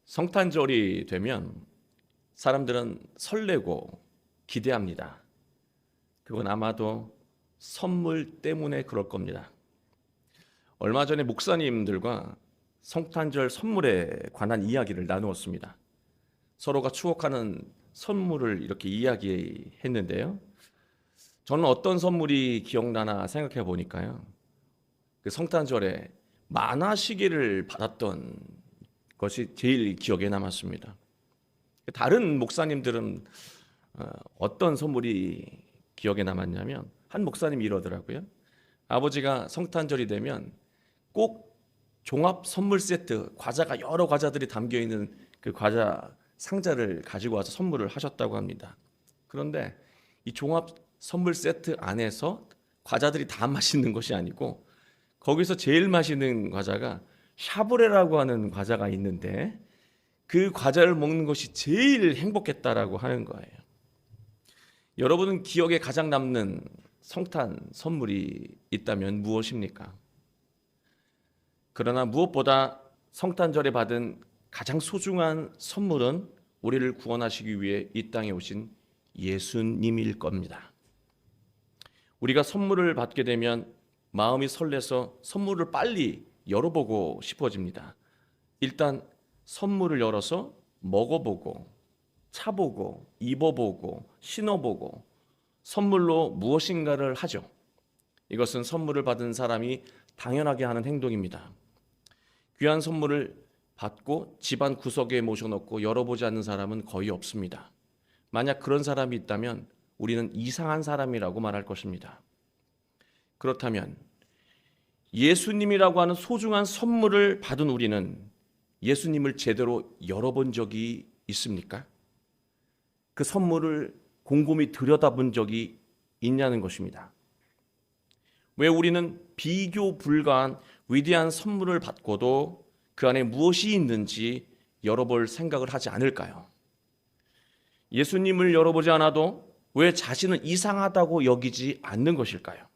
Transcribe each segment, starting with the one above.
성탄절이 되면 사람들은 설레고 기대합니다. 그건 아마도 선물 때문에 그럴 겁니다. 얼마 전에 목사님들과 성탄절 선물에 관한 이야기를 나누었습니다. 서로가 추억하는 선물을 이렇게 이야기했는데요. 저는 어떤 선물이 기억나나 생각해 보니까요. 그 성탄절에 만화 시계를 받았던 것이 제일 기억에 남았습니다. 다른 목사님들은 어떤 선물이 기억에 남았냐면 한 목사님이 이러더라고요. 아버지가 성탄절이 되면 꼭 종합 선물 세트, 과자가 여러 과자들이 담겨 있는 그 과자 상자를 가지고 와서 선물을 하셨다고 합니다. 그런데 이 종합 선물 세트 안에서 과자들이 다 맛있는 것이 아니고 거기서 제일 맛있는 과자가 샤브레라고 하는 과자가 있는데 그 과자를 먹는 것이 제일 행복했다라고 하는 거예요. 여러분은 기억에 가장 남는 성탄 선물이 있다면 무엇입니까? 그러나 무엇보다 성탄절에 받은 가장 소중한 선물은 우리를 구원하시기 위해 이 땅에 오신 예수님일 겁니다. 우리가 선물을 받게 되면 마음이 설레서 선물을 빨리 열어보고 싶어집니다. 일단 선물을 열어서 먹어보고 차보고 입어보고 신어보고 선물로 무엇인가를 하죠. 이것은 선물을 받은 사람이 당연하게 하는 행동입니다. 귀한 선물을 받고 집안 구석에 모셔놓고 열어보지 않는 사람은 거의 없습니다. 만약 그런 사람이 있다면 우리는 이상한 사람이라고 말할 것입니다. 그렇다면 예수님이라고 하는 소중한 선물을 받은 우리는 예수님을 제대로 열어본 적이 있습니까? 그 선물을 곰곰이 들여다본 적이 있냐는 것입니다. 왜 우리는 비교 불가한 위대한 선물을 받고도 그 안에 무엇이 있는지 열어볼 생각을 하지 않을까요? 예수님을 열어보지 않아도 왜 자신을 이상하다고 여기지 않는 것일까요?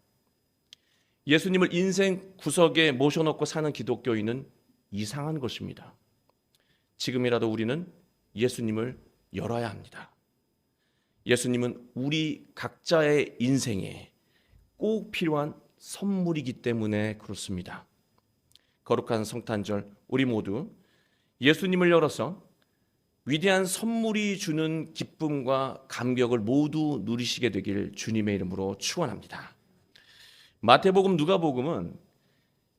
예수님을 인생 구석에 모셔놓고 사는 기독교인은 이상한 것입니다. 지금이라도 우리는 예수님을 열어야 합니다. 예수님은 우리 각자의 인생에 꼭 필요한 선물이기 때문에 그렇습니다. 거룩한 성탄절 우리 모두 예수님을 열어서 위대한 선물이 주는 기쁨과 감격을 모두 누리시게 되길 주님의 이름으로 축원합니다. 마태복음, 누가복음은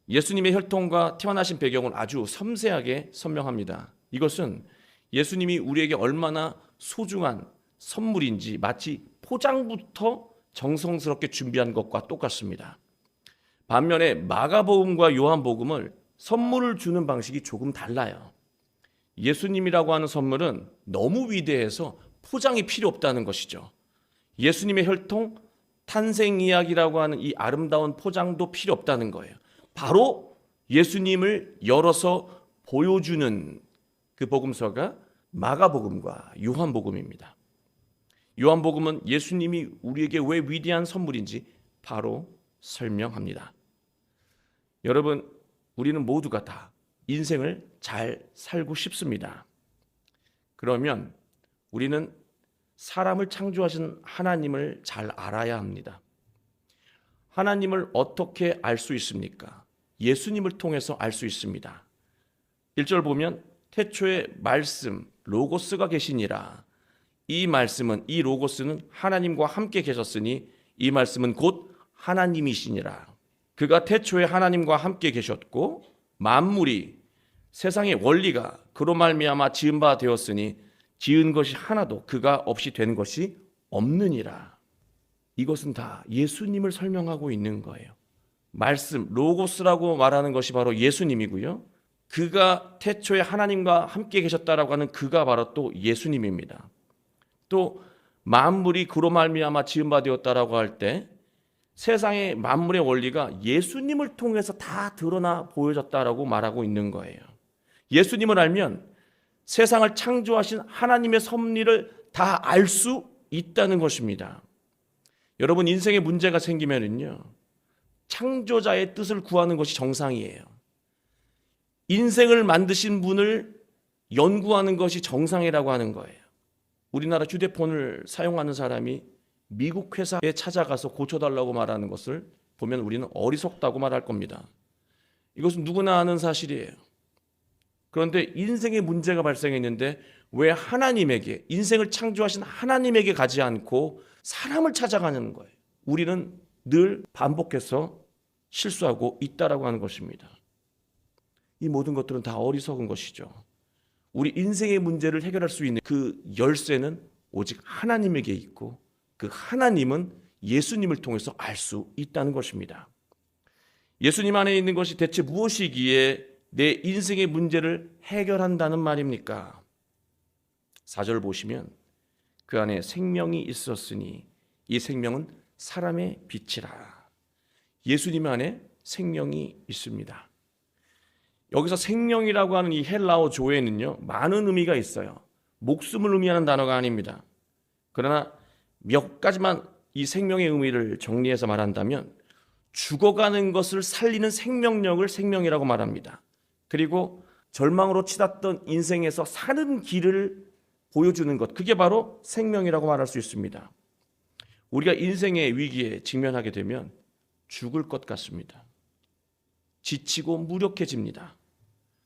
예수님의 혈통과 태어나신 배경을 아주 섬세하게 설명합니다. 이것은 예수님이 우리에게 얼마나 소중한 선물인지 마치 포장부터 정성스럽게 준비한 것과 똑같습니다. 반면에 마가복음과 요한복음을 선물을 주는 방식이 조금 달라요. 예수님이라고 하는 선물은 너무 위대해서 포장이 필요 없다는 것이죠. 예수님의 혈통, 탄생 이야기라고 하는 이 아름다운 포장도 필요 없다는 거예요. 바로 예수님을 열어서 보여주는 그 복음서가 마가복음과 요한복음입니다. 요한복음은 예수님이 우리에게 왜 위대한 선물인지 바로 설명합니다. 여러분, 우리는 모두가 다 인생을 잘 살고 싶습니다. 그러면 우리는 사람을 창조하신 하나님을 잘 알아야 합니다. 하나님을 어떻게 알 수 있습니까? 예수님을 통해서 알 수 있습니다. 1절 보면 태초에 말씀, 로고스가 계시니라. 이 말씀은, 이 로고스는 하나님과 함께 계셨으니 이 말씀은 곧 하나님이시니라. 그가 태초에 하나님과 함께 계셨고 만물이 세상의 원리가 그로 말미암아 지은 바 되었으니 지은 것이 하나도 그가 없이 된 것이 없느니라. 이것은 다 예수님을 설명하고 있는 거예요. 말씀, 로고스라고 말하는 것이 바로 예수님이고요. 그가 태초에 하나님과 함께 계셨다라고 하는 그가 바로 또 예수님입니다. 또 만물이 그로 말미암아 지은 바 되었다라고 할 때 세상의 만물의 원리가 예수님을 통해서 다 드러나 보여졌다라고 말하고 있는 거예요. 예수님을 알면 세상을 창조하신 하나님의 섭리를 다 알 수 있다는 것입니다. 여러분, 인생에 문제가 생기면은요, 창조자의 뜻을 구하는 것이 정상이에요. 인생을 만드신 분을 연구하는 것이 정상이라고 하는 거예요. 우리나라 휴대폰을 사용하는 사람이 미국 회사에 찾아가서 고쳐달라고 말하는 것을 보면 우리는 어리석다고 말할 겁니다. 이것은 누구나 아는 사실이에요. 그런데 인생에 문제가 발생했는데 왜 하나님에게, 인생을 창조하신 하나님에게 가지 않고 사람을 찾아가는 거예요. 우리는 늘 반복해서 실수하고 있다라고 하는 것입니다. 이 모든 것들은 다 어리석은 것이죠. 우리 인생의 문제를 해결할 수 있는 그 열쇠는 오직 하나님에게 있고 그 하나님은 예수님을 통해서 알 수 있다는 것입니다. 예수님 안에 있는 것이 대체 무엇이기에 내 인생의 문제를 해결한다는 말입니까? 4절 보시면 그 안에 생명이 있었으니 이 생명은 사람의 빛이라. 예수님 안에 생명이 있습니다. 여기서 생명이라고 하는 이 헬라어 조에는요, 많은 의미가 있어요. 목숨을 의미하는 단어가 아닙니다. 그러나 몇 가지만 이 생명의 의미를 정리해서 말한다면 죽어가는 것을 살리는 생명력을 생명이라고 말합니다. 그리고 절망으로 치닫던 인생에서 사는 길을 보여주는 것, 그게 바로 생명이라고 말할 수 있습니다. 우리가 인생의 위기에 직면하게 되면 죽을 것 같습니다. 지치고 무력해집니다.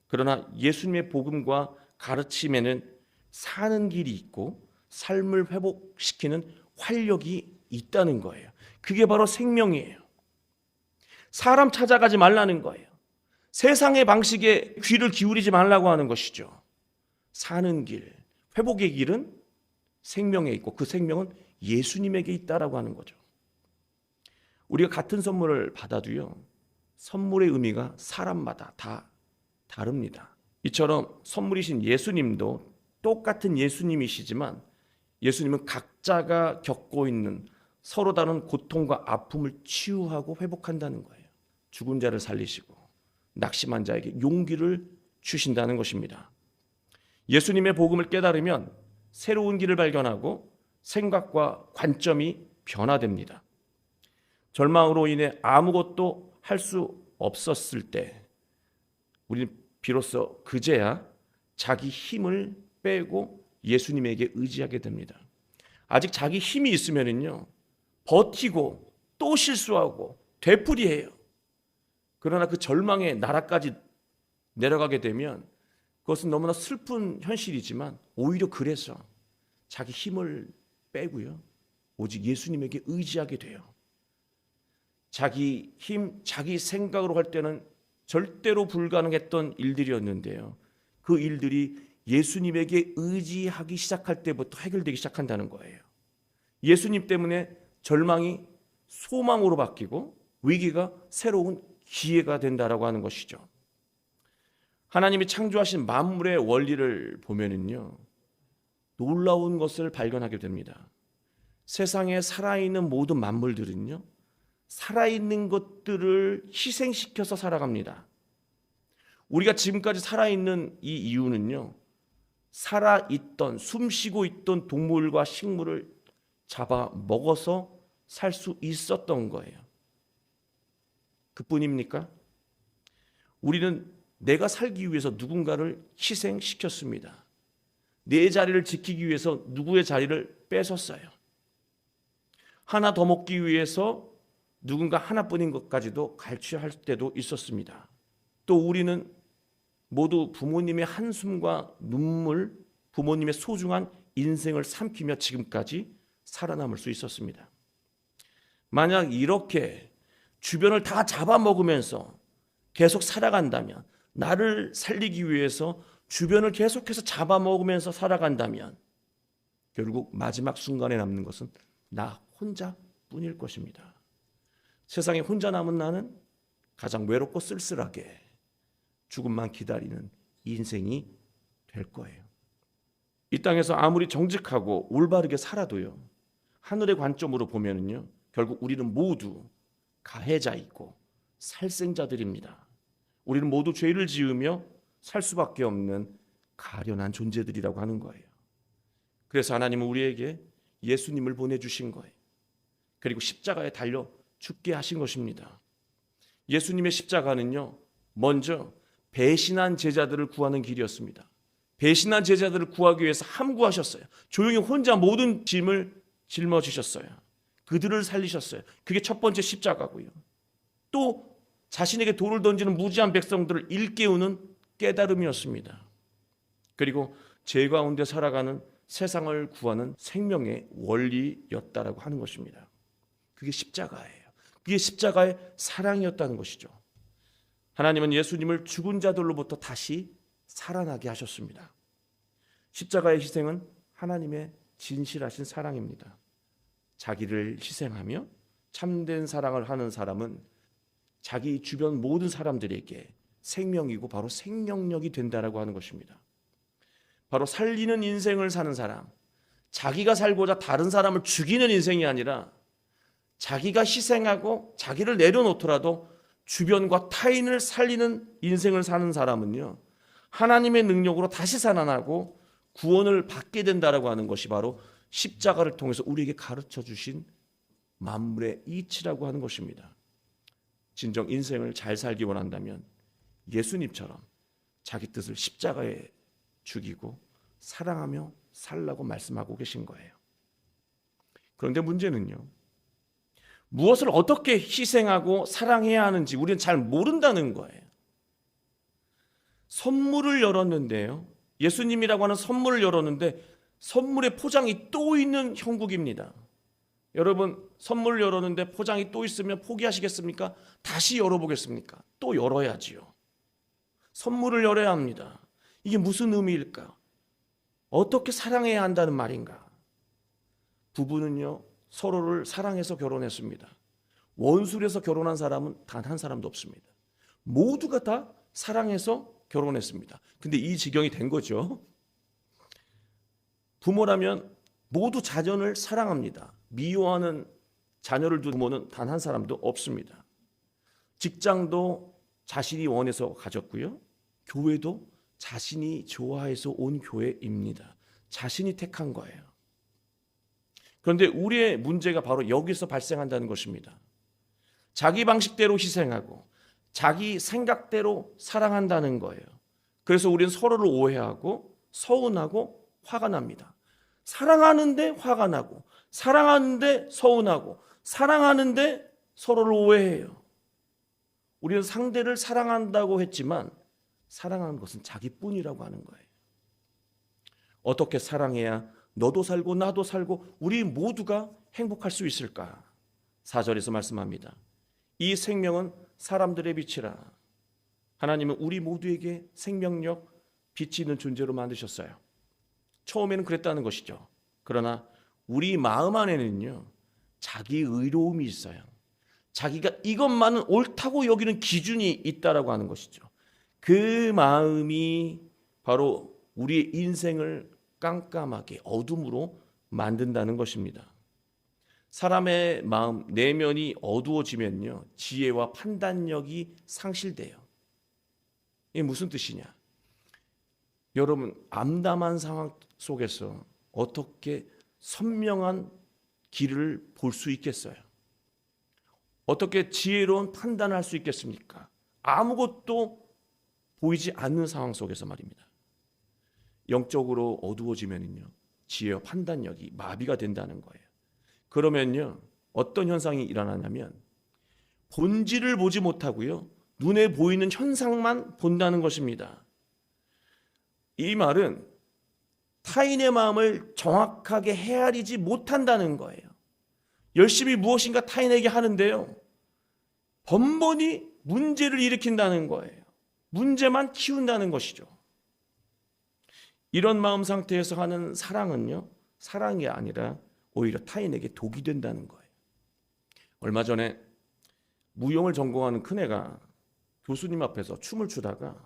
그러나 예수님의 복음과 가르침에는 사는 길이 있고 삶을 회복시키는 활력이 있다는 거예요. 그게 바로 생명이에요. 사람 찾아가지 말라는 거예요. 세상의 방식에 귀를 기울이지 말라고 하는 것이죠. 사는 길, 회복의 길은 생명에 있고 그 생명은 예수님에게 있다라고 하는 거죠. 우리가 같은 선물을 받아도요, 선물의 의미가 사람마다 다 다릅니다. 이처럼 선물이신 예수님도 똑같은 예수님이시지만 예수님은 각자가 겪고 있는 서로 다른 고통과 아픔을 치유하고 회복한다는 거예요. 죽은 자를 살리시고 낙심한 자에게 용기를 주신다는 것입니다. 예수님의 복음을 깨달으면 새로운 길을 발견하고 생각과 관점이 변화됩니다. 절망으로 인해 아무것도 할 수 없었을 때 우리는 비로소 그제야 자기 힘을 빼고 예수님에게 의지하게 됩니다. 아직 자기 힘이 있으면요, 버티고 또 실수하고 되풀이해요. 그러나 그 절망의 나라까지 내려가게 되면 그것은 너무나 슬픈 현실이지만 오히려 그래서 자기 힘을 빼고요, 오직 예수님에게 의지하게 돼요. 자기 힘, 자기 생각으로 할 때는 절대로 불가능했던 일들이었는데요, 그 일들이 예수님에게 의지하기 시작할 때부터 해결되기 시작한다는 거예요. 예수님 때문에 절망이 소망으로 바뀌고 위기가 새로운 기회가 된다라고 하는 것이죠. 하나님이 창조하신 만물의 원리를 보면은요, 놀라운 것을 발견하게 됩니다. 세상에 살아있는 모든 만물들은요, 살아있는 것들을 희생시켜서 살아갑니다. 우리가 지금까지 살아있는 이 이유는요, 살아있던, 숨쉬고 있던 동물과 식물을 잡아 먹어서 살 수 있었던 거예요. 그뿐입니까? 우리는 내가 살기 위해서 누군가를 희생시켰습니다. 내 자리를 지키기 위해서 누구의 자리를 뺏었어요. 하나 더 먹기 위해서 누군가 하나뿐인 것까지도 갈취할 때도 있었습니다. 또 우리는 모두 부모님의 한숨과 눈물, 부모님의 소중한 인생을 삼키며 지금까지 살아남을 수 있었습니다. 만약 이렇게 주변을 다 잡아먹으면서 계속 살아간다면, 나를 살리기 위해서 주변을 계속해서 잡아먹으면서 살아간다면 결국 마지막 순간에 남는 것은 나 혼자뿐일 것입니다. 세상에 혼자 남은 나는 가장 외롭고 쓸쓸하게 죽음만 기다리는 인생이 될 거예요. 이 땅에서 아무리 정직하고 올바르게 살아도요, 하늘의 관점으로 보면은요, 결국 우리는 모두 가해자이고 살생자들입니다. 우리는 모두 죄를 지으며 살 수밖에 없는 가련한 존재들이라고 하는 거예요. 그래서 하나님은 우리에게 예수님을 보내주신 거예요. 그리고 십자가에 달려 죽게 하신 것입니다. 예수님의 십자가는요, 먼저 배신한 제자들을 구하는 길이었습니다. 배신한 제자들을 구하기 위해서 함구하셨어요. 조용히 혼자 모든 짐을 짊어지셨어요. 그들을 살리셨어요. 그게 첫 번째 십자가고요. 또 자신에게 돌을 던지는 무지한 백성들을 일깨우는 깨달음이었습니다. 그리고 죄 가운데 살아가는 세상을 구하는 생명의 원리였다라고 하는 것입니다. 그게 십자가예요. 그게 십자가의 사랑이었다는 것이죠. 하나님은 예수님을 죽은 자들로부터 다시 살아나게 하셨습니다. 십자가의 희생은 하나님의 진실하신 사랑입니다. 자기를 희생하며 참된 사랑을 하는 사람은 자기 주변 모든 사람들에게 생명이고 바로 생명력이 된다라고 하는 것입니다. 바로 살리는 인생을 사는 사람, 자기가 살고자 다른 사람을 죽이는 인생이 아니라 자기가 희생하고 자기를 내려놓더라도 주변과 타인을 살리는 인생을 사는 사람은요, 하나님의 능력으로 다시 살아나고 구원을 받게 된다라고 하는 것이 바로 십자가를 통해서 우리에게 가르쳐 주신 만물의 이치라고 하는 것입니다. 진정 인생을 잘 살기 원한다면 예수님처럼 자기 뜻을 십자가에 죽이고 사랑하며 살라고 말씀하고 계신 거예요. 그런데 문제는요, 무엇을 어떻게 희생하고 사랑해야 하는지 우리는 잘 모른다는 거예요. 선물을 열었는데요, 예수님이라고 하는 선물을 열었는데 선물의 포장이 또 있는 형국입니다. 여러분, 선물을 열었는데 포장이 또 있으면 포기하시겠습니까? 다시 열어보겠습니까? 또 열어야지요. 선물을 열어야 합니다. 이게 무슨 의미일까? 어떻게 사랑해야 한다는 말인가? 부부는요, 서로를 사랑해서 결혼했습니다. 원수에서 결혼한 사람은 단 한 사람도 없습니다. 모두가 다 사랑해서 결혼했습니다. 근데 이 지경이 된 거죠. 부모라면 모두 자녀를 사랑합니다. 미워하는 자녀를 둔 부모는 단 한 사람도 없습니다. 직장도 자신이 원해서 가졌고요. 교회도 자신이 좋아해서 온 교회입니다. 자신이 택한 거예요. 그런데 우리의 문제가 바로 여기서 발생한다는 것입니다. 자기 방식대로 희생하고 자기 생각대로 사랑한다는 거예요. 그래서 우리는 서로를 오해하고 서운하고 화가 납니다. 사랑하는데 화가 나고, 사랑하는데 서운하고, 사랑하는데 서로를 오해해요. 우리는 상대를 사랑한다고 했지만 사랑하는 것은 자기뿐이라고 하는 거예요. 어떻게 사랑해야 너도 살고 나도 살고 우리 모두가 행복할 수 있을까? 4절에서 말씀합니다. 이 생명은 사람들의 빛이라. 하나님은 우리 모두에게 생명력, 빛이 있는 존재로 만드셨어요. 처음에는 그랬다는 것이죠. 그러나 우리 마음 안에는요, 자기 의로움이 있어요. 자기가 이것만은 옳다고 여기는 기준이 있다라고 하는 것이죠. 그 마음이 바로 우리의 인생을 깜깜하게 어둠으로 만든다는 것입니다. 사람의 마음 내면이 어두워지면요, 지혜와 판단력이 상실돼요. 이게 무슨 뜻이냐? 여러분, 암담한 상황 속에서 어떻게 선명한 길을 볼 수 있겠어요? 어떻게 지혜로운 판단을 할 수 있겠습니까? 아무것도 보이지 않는 상황 속에서 말입니다. 영적으로 어두워지면요, 지혜와 판단력이 마비가 된다는 거예요. 그러면요, 어떤 현상이 일어나냐면 본질을 보지 못하고요, 눈에 보이는 현상만 본다는 것입니다. 이 말은 타인의 마음을 정확하게 헤아리지 못한다는 거예요. 열심히 무엇인가 타인에게 하는데요, 번번이 문제를 일으킨다는 거예요. 문제만 키운다는 것이죠. 이런 마음 상태에서 하는 사랑은요, 사랑이 아니라 오히려 타인에게 독이 된다는 거예요. 얼마 전에 무용을 전공하는 큰애가 교수님 앞에서 춤을 추다가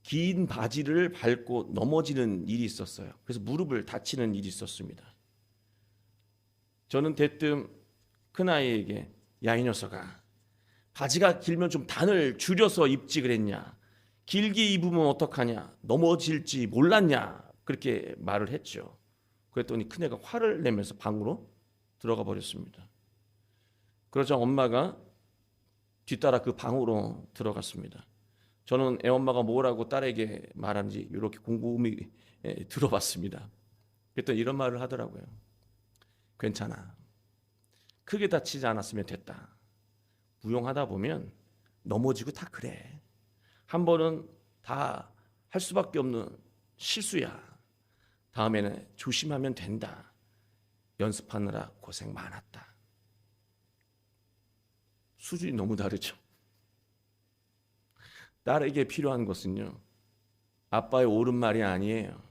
긴 바지를 밟고 넘어지는 일이 있었어요. 그래서 무릎을 다치는 일이 있었습니다. 저는 대뜸 큰아이에게, 야, 이 녀석아, 바지가 길면 좀 단을 줄여서 입지 그랬냐? 길게 입으면 어떡하냐? 넘어질지 몰랐냐? 그렇게 말을 했죠. 그랬더니 큰애가 화를 내면서 방으로 들어가 버렸습니다. 그러자 엄마가 뒤따라 그 방으로 들어갔습니다. 저는 애엄마가 뭐라고 딸에게 말하는지 이렇게 궁금히 들어봤습니다. 그랬더니 이런 말을 하더라고요. 괜찮아. 크게 다치지 않았으면 됐다. 무용하다 보면 넘어지고 다 그래. 한 번은 다 할 수밖에 없는 실수야. 다음에는 조심하면 된다. 연습하느라 고생 많았다. 수준이 너무 다르죠. 딸에게 필요한 것은요, 아빠의 옳은 말이 아니에요.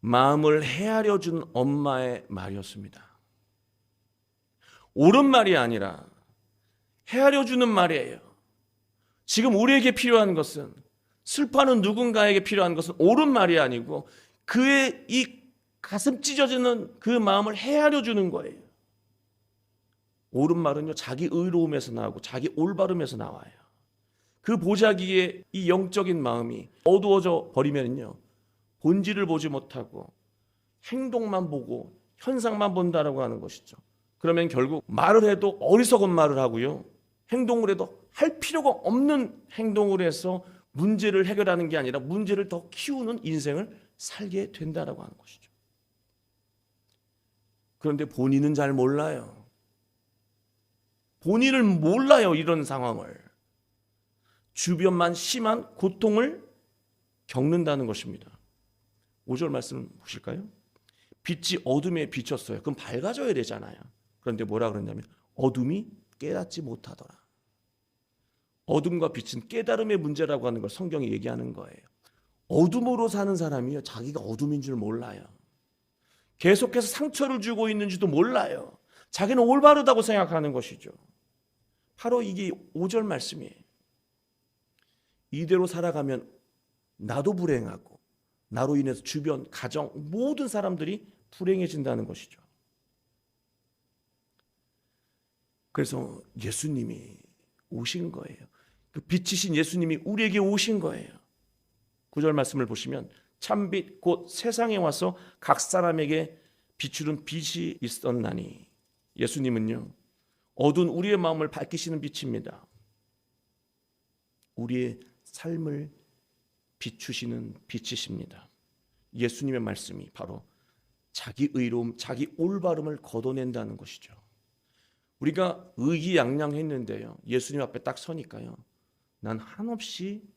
마음을 헤아려 준 엄마의 말이었습니다. 옳은 말이 아니라 헤아려 주는 말이에요. 지금 우리에게 필요한 것은, 슬퍼하는 누군가에게 필요한 것은 옳은 말이 아니고 그의 이 가슴 찢어지는 그 마음을 헤아려 주는 거예요. 옳은 말은요, 자기 의로움에서 나오고 자기 올바름에서 나와요. 그 보자기의 이 영적인 마음이 어두워져 버리면요, 본질을 보지 못하고 행동만 보고 현상만 본다라고 하는 것이죠. 그러면 결국 말을 해도 어리석은 말을 하고요, 행동을 해도 할 필요가 없는 행동을 해서 문제를 해결하는 게 아니라 문제를 더 키우는 인생을 살게 된다라고 하는 것이죠. 그런데 본인은 잘 몰라요. 본인을 몰라요. 이런 상황을. 주변만 심한 고통을 겪는다는 것입니다. 5절 말씀 보실까요? 빛이 어둠에 비쳤어요. 그럼 밝아져야 되잖아요. 그런데 뭐라 그러냐면 어둠이 깨닫지 못하더라. 어둠과 빛은 깨달음의 문제라고 하는 걸 성경이 얘기하는 거예요. 어둠으로 사는 사람이요, 자기가 어둠인 줄 몰라요. 계속해서 상처를 주고 있는지도 몰라요. 자기는 올바르다고 생각하는 것이죠. 바로 이게 5절 말씀이에요. 이대로 살아가면 나도 불행하고 나로 인해서 주변, 가정, 모든 사람들이 불행해진다는 것이죠. 그래서 예수님이 오신 거예요. 그 빛이신 예수님이 우리에게 오신 거예요. 9절 말씀을 보시면 참빛 곧 세상에 와서 각 사람에게 비추는 빛이 있었나니, 예수님은요, 어두운 우리의 마음을 밝히시는 빛입니다. 우리의 삶을 비추시는 빛이십니다. 예수님의 말씀이 바로 자기 의로움, 자기 올바름을 걷어낸다는 것이죠. 우리가 의기양양했는데요, 예수님 앞에 딱 서니까요, 난 한없이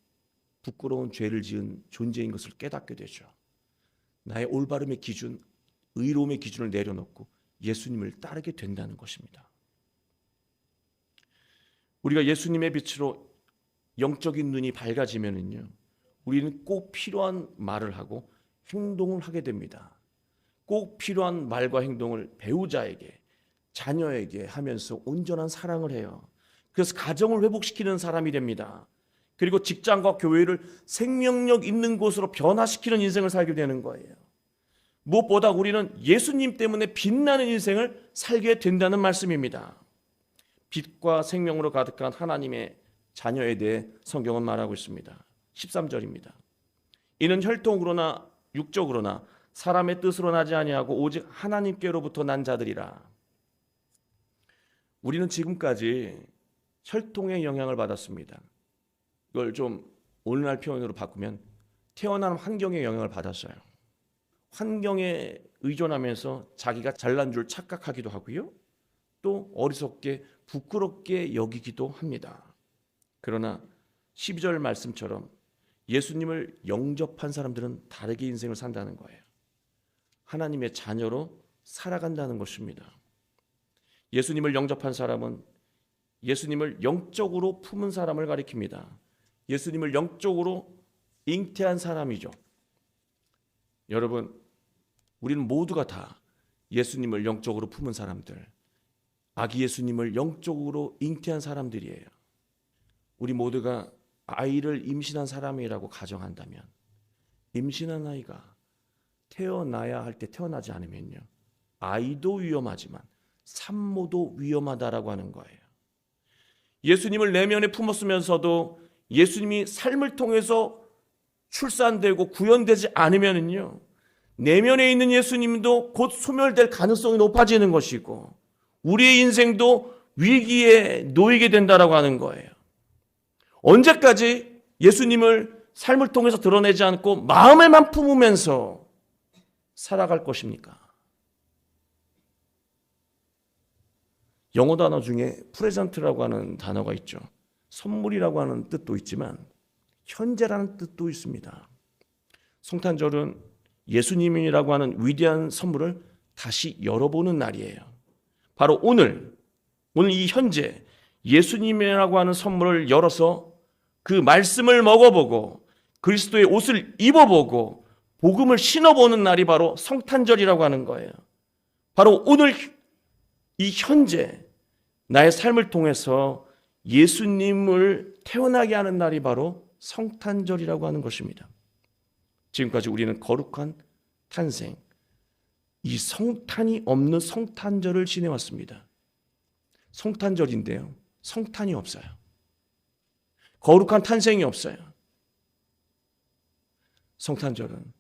부끄러운 죄를 지은 존재인 것을 깨닫게 되죠. 나의 올바름의 기준, 의로움의 기준을 내려놓고 예수님을 따르게 된다는 것입니다. 우리가 예수님의 빛으로 영적인 눈이 밝아지면은요, 우리는 꼭 필요한 말을 하고 행동을 하게 됩니다. 꼭 필요한 말과 행동을 배우자에게, 자녀에게 하면서 온전한 사랑을 해요. 그래서 가정을 회복시키는 사람이 됩니다. 그리고 직장과 교회를 생명력 있는 곳으로 변화시키는 인생을 살게 되는 거예요. 무엇보다 우리는 예수님 때문에 빛나는 인생을 살게 된다는 말씀입니다. 빛과 생명으로 가득한 하나님의 자녀에 대해 성경은 말하고 있습니다. 13절입니다. 이는 혈통으로나 육적으로나 사람의 뜻으로 나지 아니하고 오직 하나님께로부터 난 자들이라. 우리는 지금까지 혈통의 영향을 받았습니다. 이걸 좀 오늘날 표현으로 바꾸면 태어난 환경의 영향을 받았어요. 환경에 의존하면서 자기가 잘난 줄 착각하기도 하고요, 또 어리석게 부끄럽게 여기기도 합니다. 그러나 12절 말씀처럼 예수님을 영접한 사람들은 다르게 인생을 산다는 거예요. 하나님의 자녀로 살아간다는 것입니다. 예수님을 영접한 사람은 예수님을 영적으로 품은 사람을 가리킵니다. 예수님을 영적으로 잉태한 사람이죠. 여러분, 우리는 모두가 다 예수님을 영적으로 품은 사람들, 아기 예수님을 영적으로 잉태한 사람들이에요. 우리 모두가 아이를 임신한 사람이라고 가정한다면, 임신한 아이가 태어나야 할 때 태어나지 않으면요, 아이도 위험하지만 산모도 위험하다라고 하는 거예요. 예수님을 내면에 품었으면서도 예수님이 삶을 통해서 출산되고 구현되지 않으면요, 내면에 있는 예수님도 곧 소멸될 가능성이 높아지는 것이고 우리의 인생도 위기에 놓이게 된다라고 하는 거예요. 언제까지 예수님을 삶을 통해서 드러내지 않고 마음에만 품으면서 살아갈 것입니까? 영어 단어 중에 프레젠트라고 하는 단어가 있죠. 선물이라고 하는 뜻도 있지만 현재라는 뜻도 있습니다. 성탄절은 예수님이라고 하는 위대한 선물을 다시 열어보는 날이에요. 바로 오늘 이 현재 예수님이라고 하는 선물을 열어서 그 말씀을 먹어보고 그리스도의 옷을 입어보고 복음을 신어보는 날이 바로 성탄절이라고 하는 거예요. 바로 오늘 이 현재 나의 삶을 통해서 예수님을 태어나게 하는 날이 바로 성탄절이라고 하는 것입니다. 지금까지 우리는 거룩한 탄생, 이 성탄이 없는 성탄절을 지내왔습니다. 성탄절인데요, 성탄이 없어요. 거룩한 탄생이 없어요. 성탄절은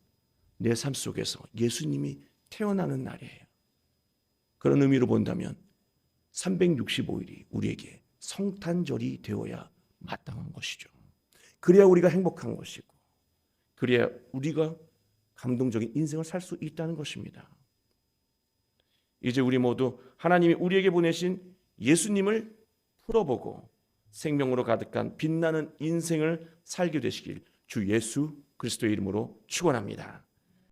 내 삶 속에서 예수님이 태어나는 날이에요. 그런 의미로 본다면 365일이 우리에게 성탄절이 되어야 마땅한 것이죠. 그래야 우리가 행복한 것이고, 그래야 우리가 감동적인 인생을 살 수 있다는 것입니다. 이제 우리 모두 하나님이 우리에게 보내신 예수님을 풀어보고 생명으로 가득한 빛나는 인생을 살게 되시길 주 예수 그리스도의 이름으로 축원합니다.